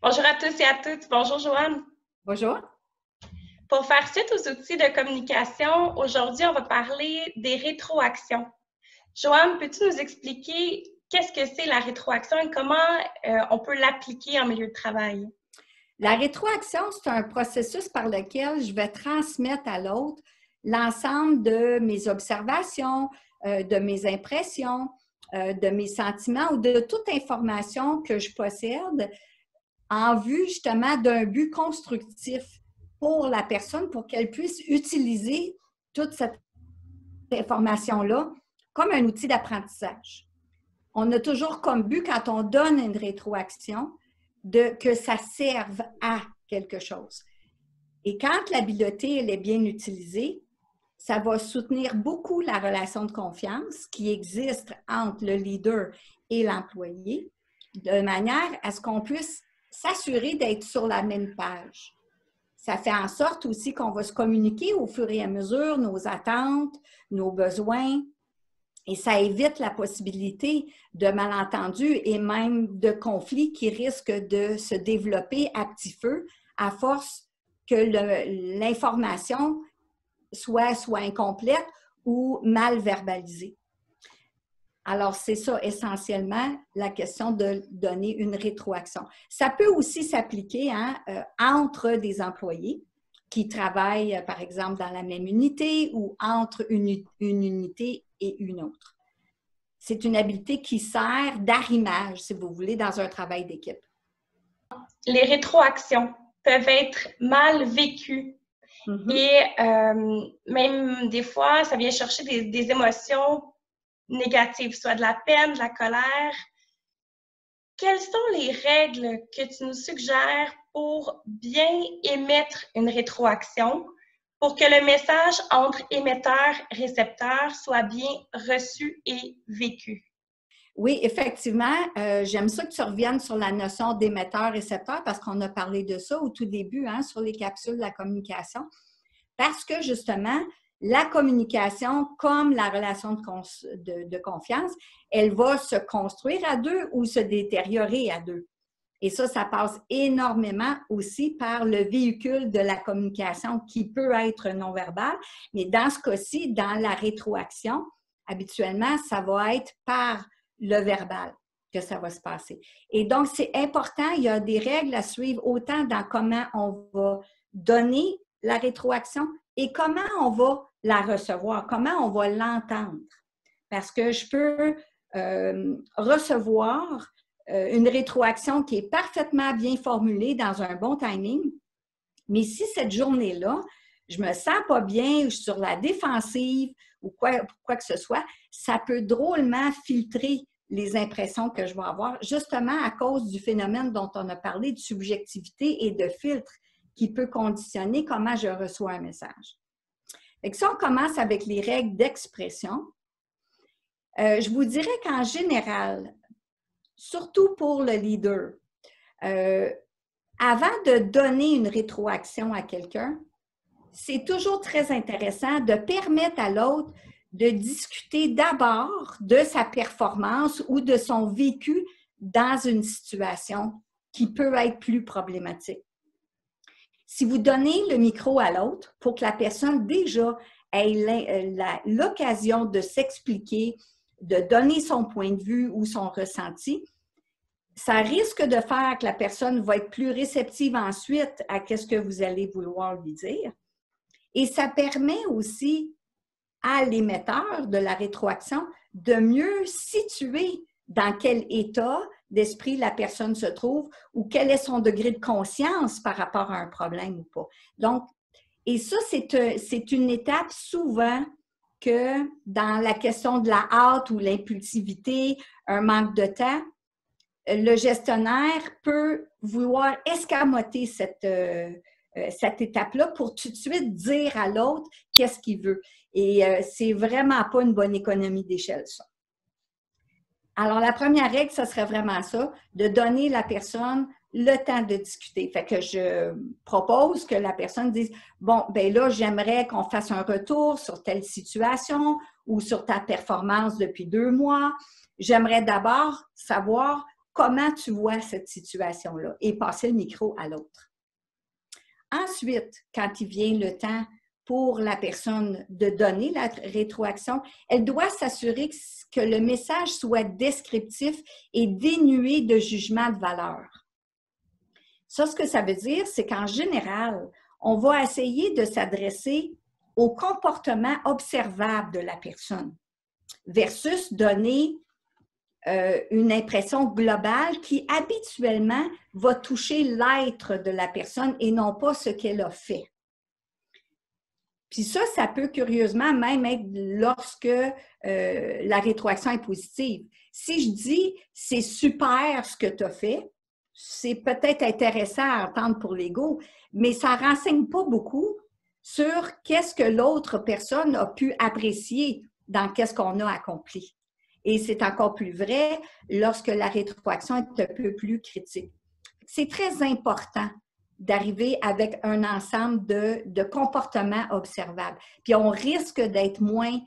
Bonjour à tous et à toutes. Bonjour Joanne. Bonjour. Pour faire suite aux outils de communication, aujourd'hui, on va parler des rétroactions. Joanne, peux-tu nous expliquer qu'est-ce que c'est la rétroaction et comment on peut l'appliquer en milieu de travail? La rétroaction, c'est un processus par lequel je vais transmettre à l'autre l'ensemble de mes observations, de mes impressions, de mes sentiments ou de toute information que je possède en vue justement d'un but constructif pour la personne pour qu'elle puisse utiliser toute cette information-là comme un outil d'apprentissage. On a toujours comme but, quand on donne une rétroaction, que ça serve à quelque chose. Et quand l'habileté elle est bien utilisée, ça va soutenir beaucoup la relation de confiance qui existe entre le leader et l'employé, de manière à ce qu'on puisse s'assurer d'être sur la même page. Ça fait en sorte aussi qu'on va se communiquer au fur et à mesure nos attentes, nos besoins, et ça évite la possibilité de malentendus et même de conflits qui risquent de se développer à petit feu à force que l'information soit incomplète ou mal verbalisée. Alors, c'est ça essentiellement la question de donner une rétroaction. Ça peut aussi s'appliquer entre des employés qui travaillent, par exemple, dans la même unité ou entre une unité et une autre. C'est une habileté qui sert d'arrimage, si vous voulez, dans un travail d'équipe. Les rétroactions peuvent être mal vécues. Et même des fois, ça vient chercher des émotions négatives, soit de la peine, de la colère. Quelles sont les règles que tu nous suggères pour bien émettre une rétroaction pour que le message entre émetteur et récepteur soit bien reçu et vécu? Oui, effectivement, j'aime ça que tu reviennes sur la notion d'émetteur-récepteur parce qu'on a parlé de ça au tout début, sur les capsules de la communication. Parce que justement, la communication, comme la relation de confiance, elle va se construire à deux ou se détériorer à deux. Et ça passe énormément aussi par le véhicule de la communication qui peut être non-verbal. Mais dans ce cas-ci, dans la rétroaction, habituellement, ça va être par le verbal que ça va se passer. Et donc, c'est important, il y a des règles à suivre autant dans comment on va donner la rétroaction et comment on va la recevoir, comment on va l'entendre. Parce que je peux recevoir une rétroaction qui est parfaitement bien formulée dans un bon timing, mais si cette journée-là, je me sens pas bien, je suis sur la défensive ou quoi que ce soit, ça peut drôlement filtrer les impressions que je vais avoir, justement à cause du phénomène dont on a parlé, de subjectivité et de filtre qui peut conditionner comment je reçois un message. Et si on commence avec les règles d'expression, je vous dirais qu'en général, surtout pour le leader, avant de donner une rétroaction à quelqu'un, c'est toujours très intéressant de permettre à l'autre de discuter d'abord de sa performance ou de son vécu dans une situation qui peut être plus problématique. Si vous donnez le micro à l'autre pour que la personne déjà ait l'occasion de s'expliquer, de donner son point de vue ou son ressenti, ça risque de faire que la personne va être plus réceptive ensuite à ce que vous allez vouloir lui dire. Et ça permet aussi à l'émetteur de la rétroaction de mieux situer dans quel état d'esprit la personne se trouve ou quel est son degré de conscience par rapport à un problème ou pas. Donc, et ça, c'est une étape souvent que dans la question de la hâte ou l'impulsivité, un manque de temps, le gestionnaire peut vouloir escamoter cette étape-là pour tout de suite dire à l'autre qu'est-ce qu'il veut. Et c'est vraiment pas une bonne économie d'échelle, ça. Alors, la première règle, ce serait vraiment ça, de donner à la personne le temps de discuter. Fait que je propose que la personne dise « Bon, ben là, j'aimerais qu'on fasse un retour sur telle situation ou sur ta performance depuis 2 mois. J'aimerais d'abord savoir comment tu vois cette situation-là et passer le micro à l'autre. Ensuite, quand il vient le temps pour la personne de donner la rétroaction, elle doit s'assurer que le message soit descriptif et dénué de jugement de valeur. Ça, ce que ça veut dire, c'est qu'en général, on va essayer de s'adresser au comportement observable de la personne versus donner une impression globale qui habituellement va toucher l'être de la personne et non pas ce qu'elle a fait. Puis ça peut curieusement même être lorsque la rétroaction est positive. Si je dis « c'est super ce que tu as fait », c'est peut-être intéressant à entendre pour l'ego, mais ça ne renseigne pas beaucoup sur qu'est-ce que l'autre personne a pu apprécier dans qu'est-ce qu'on a accompli. Et c'est encore plus vrai lorsque la rétroaction est un peu plus critique. C'est très important d'arriver avec un ensemble de comportements observables. Puis on risque d'être moins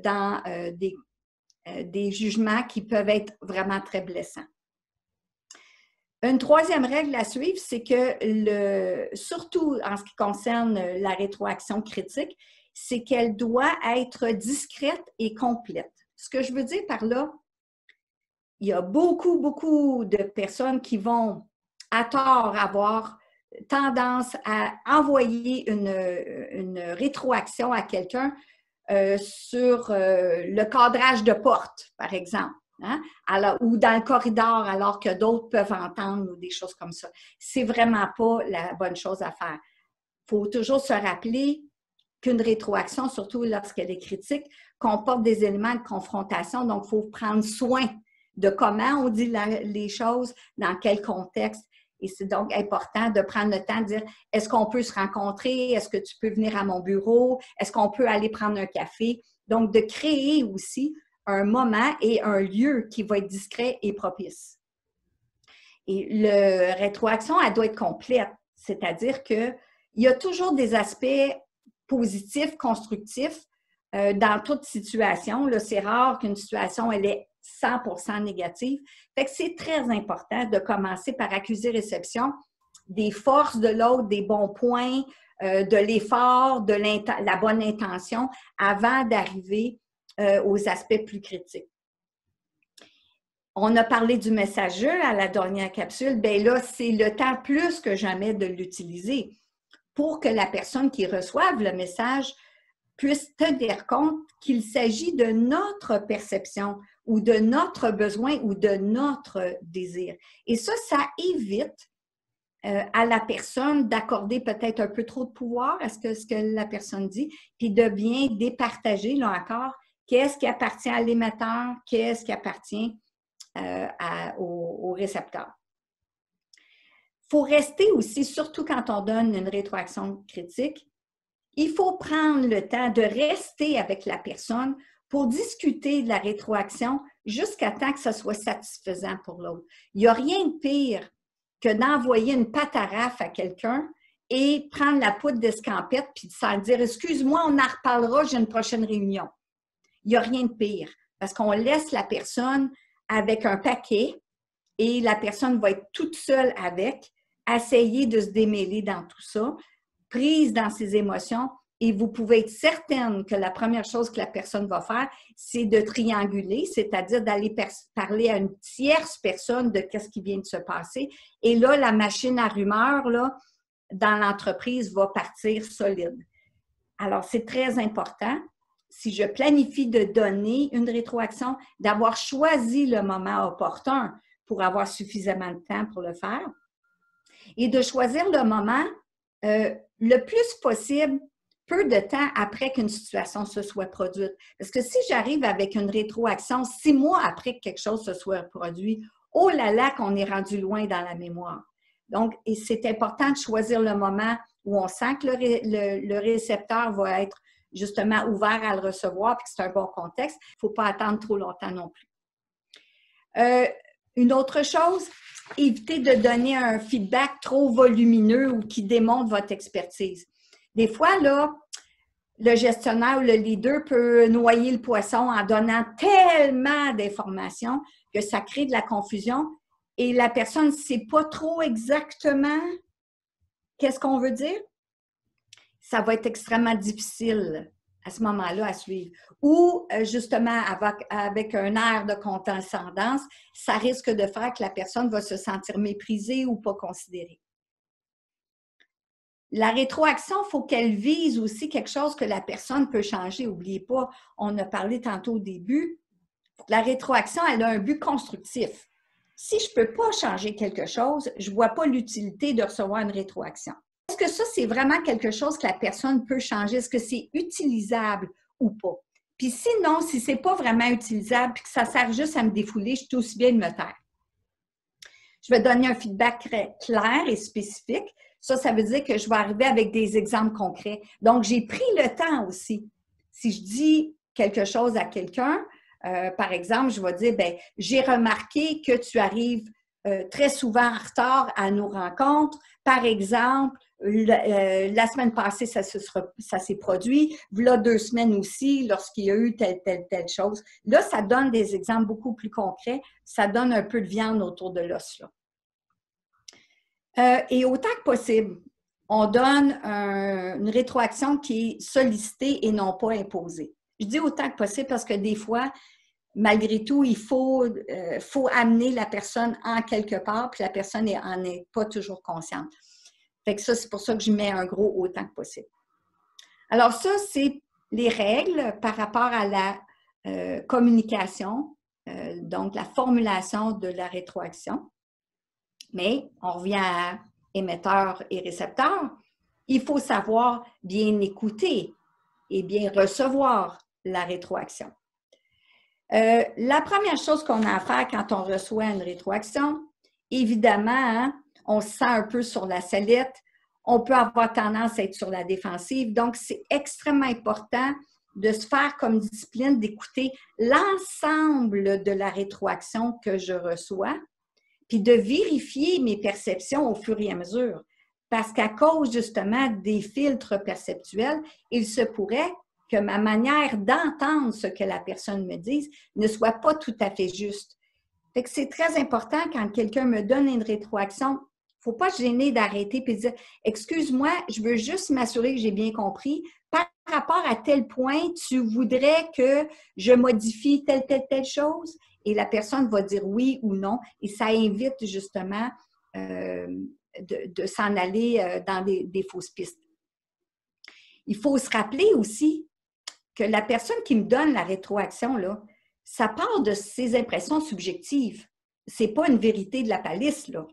dans des jugements qui peuvent être vraiment très blessants. Une troisième règle à suivre, c'est que, surtout en ce qui concerne la rétroaction critique, c'est qu'elle doit être discrète et complète. Ce que je veux dire par là, il y a beaucoup de personnes qui vont, à tort, avoir tendance à envoyer une rétroaction à quelqu'un sur le cadrage de porte, par exemple. Hein? Alors, ou dans le corridor, alors que d'autres peuvent entendre ou des choses comme ça. C'est vraiment pas la bonne chose à faire. Il faut toujours se rappeler qu'une rétroaction, surtout lorsqu'elle est critique, comporte des éléments de confrontation. Donc, il faut prendre soin de comment on dit les choses, dans quel contexte. Et c'est donc important de prendre le temps de dire, est-ce qu'on peut se rencontrer? Est-ce que tu peux venir à mon bureau? Est-ce qu'on peut aller prendre un café? Donc, de créer aussi un moment et un lieu qui va être discret et propice. Et la rétroaction, elle doit être complète, c'est-à-dire qu'il y a toujours des aspects positifs, constructifs dans toute situation. C'est rare qu'une situation, elle est 100% négative. Fait que c'est très important de commencer par accuser-réception des forces de l'autre, des bons points, de l'effort, de la bonne intention avant d'arriver aux aspects plus critiques. On a parlé du messager à la dernière capsule. Bien là, c'est le temps plus que jamais de l'utiliser pour que la personne qui reçoive le message puisse tenir compte qu'il s'agit de notre perception ou de notre besoin ou de notre désir. Et ça évite à la personne d'accorder peut-être un peu trop de pouvoir à ce que la personne dit, puis de bien départager, là encore, qu'est-ce qui appartient à l'émetteur, qu'est-ce qui appartient au récepteur. Il faut rester aussi, surtout quand on donne une rétroaction critique, il faut prendre le temps de rester avec la personne pour discuter de la rétroaction jusqu'à temps que ce soit satisfaisant pour l'autre. Il n'y a rien de pire que d'envoyer une pataraffe à quelqu'un et prendre la poudre d'escampette puis de s'en dire « Excuse-moi, on en reparlera, j'ai une prochaine réunion ». Il n'y a rien de pire parce qu'on laisse la personne avec un paquet et la personne va être toute seule avec, essayer de se démêler dans tout ça, prise dans ses émotions, et vous pouvez être certaine que la première chose que la personne va faire, c'est de trianguler, c'est-à-dire d'aller parler à une tierce personne de qu'est-ce qui vient de se passer. Et là, la machine à rumeurs, là, dans l'entreprise, va partir solide. Alors, c'est très important, si je planifie de donner une rétroaction, d'avoir choisi le moment opportun pour avoir suffisamment de temps pour le faire et de choisir le moment le plus possible, peu de temps après qu'une situation se soit produite. Parce que si j'arrive avec une rétroaction 6 mois après que quelque chose se soit produit, oh là là qu'on est rendu loin dans la mémoire. Donc, c'est important de choisir le moment où on sent que le récepteur va être justement ouvert à le recevoir et que c'est un bon contexte. Il ne faut pas attendre trop longtemps non plus. Une autre chose, évitez de donner un feedback trop volumineux ou qui démontre votre expertise. Des fois, là, le gestionnaire ou le leader peut noyer le poisson en donnant tellement d'informations que ça crée de la confusion et la personne ne sait pas trop exactement qu'est-ce qu'on veut dire, ça va être extrêmement difficile à ce moment-là à suivre. Ou justement, avec un air de condescendance, ça risque de faire que la personne va se sentir méprisée ou pas considérée. La rétroaction, il faut qu'elle vise aussi quelque chose que la personne peut changer. N'oubliez pas, on a parlé tantôt au début, la rétroaction, elle a un but constructif. Si je ne peux pas changer quelque chose, je ne vois pas l'utilité de recevoir une rétroaction. Est-ce que ça, c'est vraiment quelque chose que la personne peut changer? Est-ce que c'est utilisable ou pas? Puis sinon, si ce n'est pas vraiment utilisable et que ça sert juste à me défouler, je suis aussi bien de me taire. Je vais donner un feedback très clair et spécifique. Ça veut dire que je vais arriver avec des exemples concrets. Donc, j'ai pris le temps aussi. Si je dis quelque chose à quelqu'un, par exemple, je vais dire, bien, j'ai remarqué que tu arrives très souvent en retard à nos rencontres. Par exemple, la semaine passée, ça s'est produit. Voilà 2 semaines aussi, lorsqu'il y a eu telle chose. Là, ça donne des exemples beaucoup plus concrets. Ça donne un peu de viande autour de l'os, là. Et autant que possible, on donne une rétroaction qui est sollicitée et non pas imposée. Je dis autant que possible parce que des fois, malgré tout, il faut amener la personne en quelque part, puis la personne n'en est pas toujours consciente. Fait que ça, c'est pour ça que je mets un gros autant que possible. Alors ça, c'est les règles par rapport à la communication, donc la formulation de la rétroaction. Mais on revient à émetteur et récepteur. Il faut savoir bien écouter et bien recevoir la rétroaction. La première chose qu'on a à faire quand on reçoit une rétroaction, évidemment, hein, on se sent un peu sur la sellette, on peut avoir tendance à être sur la défensive. Donc, c'est extrêmement important de se faire comme discipline d'écouter l'ensemble de la rétroaction que je reçois, puis de vérifier mes perceptions au fur et à mesure. Parce qu'à cause justement des filtres perceptuels, il se pourrait que ma manière d'entendre ce que la personne me dise ne soit pas tout à fait juste. Fait que c'est très important quand quelqu'un me donne une rétroaction, il ne faut pas se gêner d'arrêter et de dire « Excuse-moi, je veux juste m'assurer que j'ai bien compris. Par rapport à tel point, tu voudrais que je modifie telle chose? » Et la personne va dire oui ou non. Et ça invite justement de s'en aller dans des fausses pistes. Il faut se rappeler aussi que la personne qui me donne la rétroaction, là, ça part de ses impressions subjectives. Ce n'est pas une vérité de la palisse, là.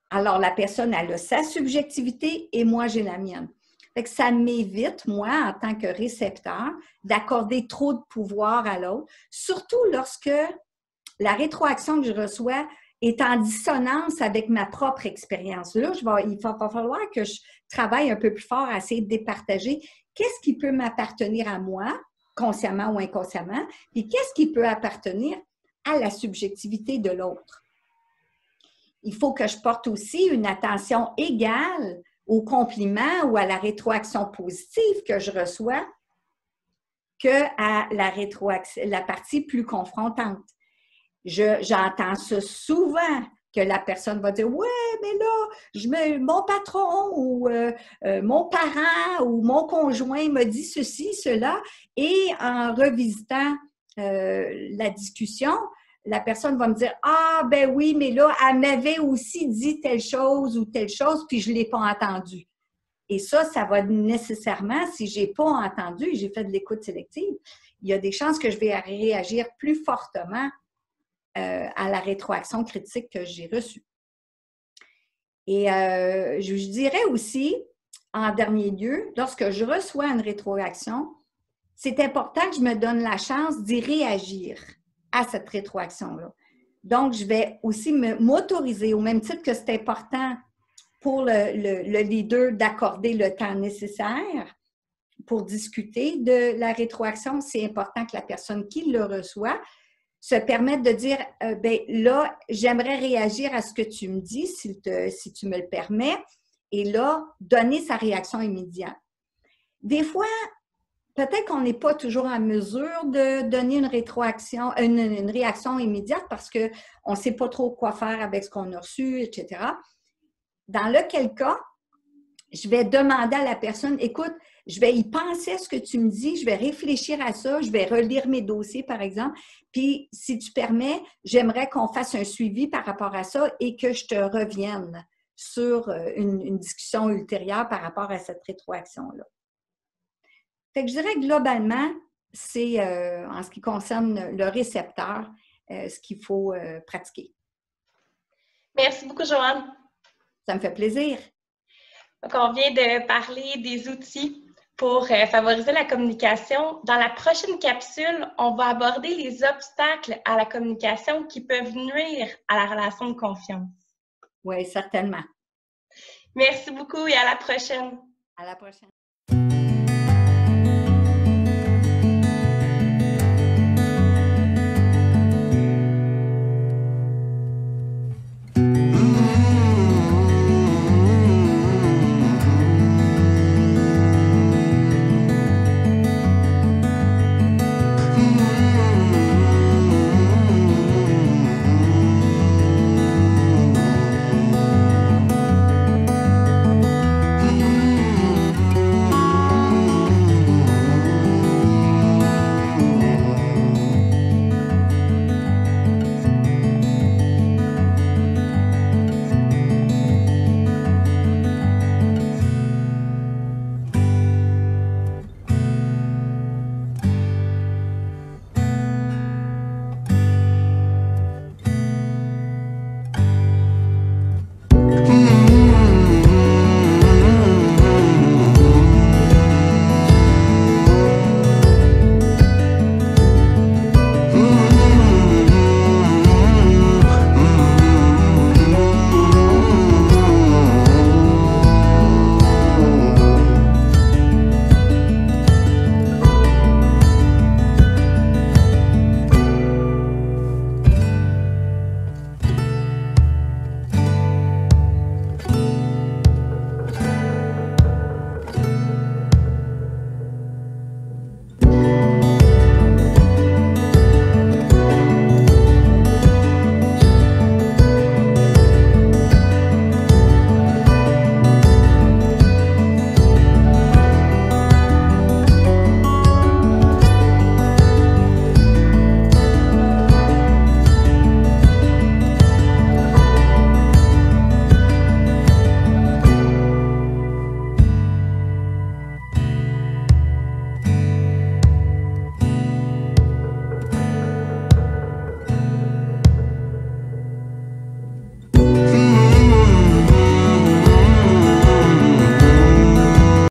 Alors, la personne, elle a sa subjectivité et moi, j'ai la mienne. Fait que ça m'évite, moi, en tant que récepteur, d'accorder trop de pouvoir à l'autre, surtout lorsque la rétroaction que je reçois est en dissonance avec ma propre expérience. Là, il va falloir que je travaille un peu plus fort à essayer de départager qu'est-ce qui peut m'appartenir à moi, consciemment ou inconsciemment, et qu'est-ce qui peut appartenir à la subjectivité de l'autre. Il faut que je porte aussi une attention égale aux compliments ou à la rétroaction positive que je reçois qu'à la partie plus confrontante. J'entends ça souvent que la personne va dire « Ouais, mais là, mon patron ou mon parent ou mon conjoint me dit ceci, cela. » Et en revisitant la discussion, la personne va me dire « Ah, ben oui, mais là, elle m'avait aussi dit telle chose ou telle chose, puis je ne l'ai pas entendu. » Et ça va nécessairement, si je n'ai pas entendu, j'ai fait de l'écoute sélective, il y a des chances que je vais réagir plus fortement à la rétroaction critique que j'ai reçue. Et je dirais aussi, en dernier lieu, lorsque je reçois une rétroaction, c'est important que je me donne la chance d'y réagir à cette rétroaction-là. Donc, je vais aussi m'autoriser, au même titre que c'est important pour le leader d'accorder le temps nécessaire pour discuter de la rétroaction, c'est important que la personne qui le reçoit se permettre de dire « Bien là, j'aimerais réagir à ce que tu me dis, si tu me le permets. » Et là, donner sa réaction immédiate. Des fois, peut-être qu'on n'est pas toujours en mesure de donner une rétroaction, une réaction immédiate parce qu'on ne sait pas trop quoi faire avec ce qu'on a reçu, etc. Dans lequel cas, je vais demander à la personne, écoute, je vais y penser à ce que tu me dis, je vais réfléchir à ça, je vais relire mes dossiers, par exemple, puis si tu permets, j'aimerais qu'on fasse un suivi par rapport à ça et que je te revienne sur une discussion ultérieure par rapport à cette rétroaction-là. Fait que je dirais que globalement, c'est en ce qui concerne le récepteur, ce qu'il faut pratiquer. Merci beaucoup, Joanne. Ça me fait plaisir. Donc, on vient de parler des outils pour favoriser la communication. Dans la prochaine capsule, on va aborder les obstacles à la communication qui peuvent nuire à la relation de confiance. Oui, certainement. Merci beaucoup et à la prochaine. À la prochaine.